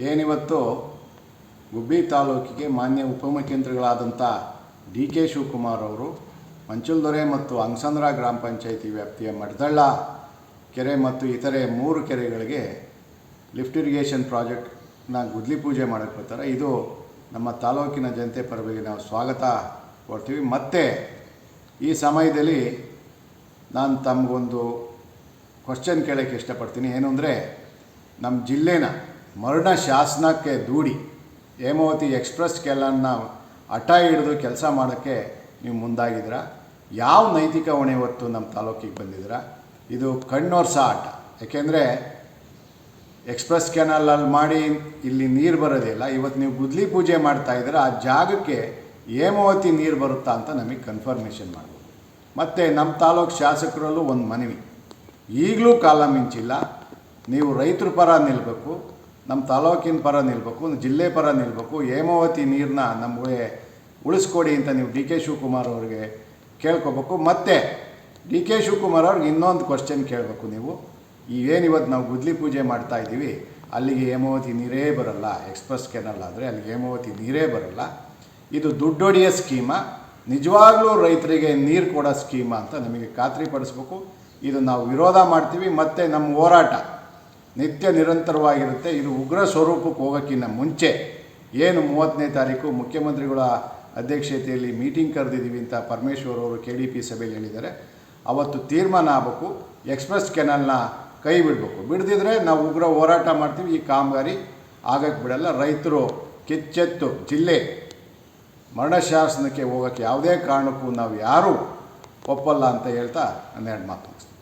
ಏನಿವತ್ತು ಗುಬ್ಬಿ ತಾಲೂಕಿಗೆ ಮಾನ್ಯ ಉಪಮುಖ್ಯಮಂತ್ರಿಗಳಾದಂಥ ಡಿ.ಕೆ. ಶಿವಕುಮಾರ್ ಅವರು ಮಂಚಲ್ದೊರೆ ಮತ್ತು ಅಂಗಸಂದ್ರ ಗ್ರಾಮ ಪಂಚಾಯಿತಿ ವ್ಯಾಪ್ತಿಯ ಮಠದಳ್ಳ ಕೆರೆ ಮತ್ತು ಇತರೆ 3 ಕೆರೆಗಳಿಗೆ ಲಿಫ್ಟ್ ಇರಿಗೇಷನ್ ಪ್ರಾಜೆಕ್ಟ್ನ ಗುದ್ಲಿ ಪೂಜೆ ಮಾಡೋಕ್ಕೆ ಬರ್ತಾರೆ. ಇದು ನಮ್ಮ ತಾಲೂಕಿನ ಜನತೆ ಪರವಾಗಿ ನಾವು ಸ್ವಾಗತ ಕೊಡ್ತೀವಿ. ಮತ್ತು ಈ ಸಮಯದಲ್ಲಿ ನಾನು ತಮಗೊಂದು ಕ್ವಶನ್ ಕೇಳೋಕ್ಕೆ ಇಷ್ಟಪಡ್ತೀನಿ. ಏನು ಅಂದರೆ, ನಮ್ಮ ಜಿಲ್ಲೆನ ಮರಣ ಶಾಸನಕ್ಕೆ ದೂಡಿ ಹೇಮಾವತಿ ಎಕ್ಸ್ಪ್ರೆಸ್ ಕೆಲನ್ನ ಹಠ ಹಿಡಿದು ಕೆಲಸ ಮಾಡೋಕ್ಕೆ ನೀವು ಮುಂದಾಗಿದ್ದೀರಾ. ಯಾವ ನೈತಿಕ ಹೊಣೆ ಹೊತ್ತು ನಮ್ಮ ತಾಲೂಕಿಗೆ ಬಂದಿದ್ದೀರಾ? ಇದು ಕಣ್ಣೋರ್ಸ ಆಟ. ಯಾಕೆಂದರೆ ಎಕ್ಸ್ಪ್ರೆಸ್ ಕೆನಲಲ್ಲಿ ಮಾಡಿ ಇಲ್ಲಿ ನೀರು ಬರೋದಿಲ್ಲ. ಇವತ್ತು ನೀವು ಗುದ್ಲಿ ಪೂಜೆ ಮಾಡ್ತಾಯಿದ್ದೀರ, ಆ ಜಾಗಕ್ಕೆ ಹೇಮಾವತಿ ನೀರು ಬರುತ್ತಾ ಅಂತ ನಮಗೆ ಕನ್ಫರ್ಮೇಷನ್ ಮಾಡ್ಬೋದು. ಮತ್ತು ನಮ್ಮ ತಾಲೂಕು ಶಾಸಕರಲ್ಲೂ ಒಂದು ಮನವಿ, ಈಗಲೂ ಕಾಲ ಮಿಂಚಿಲ್ಲ. ನೀವು ರೈತರ ಪರ ನಿಲ್ಲಬೇಕು, ನಮ್ಮ ತಾಲೂಕಿನ ಪರ ನಿಲ್ಲಬೇಕು, ಜಿಲ್ಲೆ ಪರ ನಿಲ್ಲಬೇಕು. ಹೇಮಾವತಿ ನೀರನ್ನ ನಮಗೆ ಉಳಿಸ್ಕೊಡಿ ಅಂತ ನೀವು ಡಿ.ಕೆ. ಶಿವಕುಮಾರ್ ಅವ್ರಿಗೆ ಕೇಳ್ಕೊಬೇಕು. ಮತ್ತು ಡಿ.ಕೆ. ಶಿವಕುಮಾರ್ ಅವ್ರಿಗೆ ಇನ್ನೊಂದು ಕ್ವಶನ್ ಕೇಳಬೇಕು. ನೀವು ಏನಿವತ್ತು ನಾವು ಗುದ್ಲಿ ಪೂಜೆ ಮಾಡ್ತಾಯಿದ್ದೀವಿ, ಅಲ್ಲಿಗೆ ಹೇಮಾವತಿ ನೀರೇ ಬರಲ್ಲ. ಎಕ್ಸ್ಪ್ರೆಸ್ ಕೆನಲ್ ಆದರೆ ಅಲ್ಲಿಗೆ ಹೇಮಾವತಿ ನೀರೇ ಬರಲ್ಲ. ಇದು ದುಡ್ಡೊಡೆಯೋ ಸ್ಕೀಮಾ, ನಿಜವಾಗ್ಲೂ ರೈತರಿಗೆ ನೀರು ಕೊಡೋ ಸ್ಕೀಮಾ ಅಂತ ನಮಗೆ ಖಾತ್ರಿಪಡಿಸ್ಬೇಕು. ಇದು ನಾವು ವಿರೋಧ ಮಾಡ್ತೀವಿ. ಮತ್ತು ನಮ್ಮ ಹೋರಾಟ ನಿತ್ಯ ನಿರಂತರವಾಗಿರುತ್ತೆ. ಇದು ಉಗ್ರ ಸ್ವರೂಪಕ್ಕೆ ಹೋಗೋಕ್ಕಿಂತ ಮುಂಚೆ ಏನು 30ನೇ ತಾರೀಕು ಮುಖ್ಯಮಂತ್ರಿಗಳ ಅಧ್ಯಕ್ಷತೆಯಲ್ಲಿ ಮೀಟಿಂಗ್ ಕರೆದಿದ್ದೀವಿ ಅಂತ ಪರಮೇಶ್ವರ್ ಅವರು KDP ಸಭೆಯಲ್ಲಿ ಹೇಳಿದ್ದಾರೆ. ಅವತ್ತು ತೀರ್ಮಾನ ಆಗಬೇಕು, ಎಕ್ಸ್ಪ್ರೆಸ್ ಕೆನಲ್ನ ಕೈ ಬಿಡಬೇಕು. ಬಿಡದಿದ್ರೆ ನಾವು ಉಗ್ರ ಹೋರಾಟ ಮಾಡ್ತೀವಿ. ಈ ಕಾಮಗಾರಿ ಆಗಕ್ಕೆ ಬಿಡಲ್ಲ. ರೈತರು ಕಿಚ್ಚೆತ್ತು ಜಿಲ್ಲೆ ಮರಣ ಶಾಸನಕ್ಕೆ ಹೋಗೋಕ್ಕೆ ಯಾವುದೇ ಕಾರಣಕ್ಕೂ ನಾವು ಯಾರೂ ಒಪ್ಪಲ್ಲ ಅಂತ ಹೇಳ್ತಾ 12 ಮಾತು ಮುಗಿಸ್ತೀವಿ.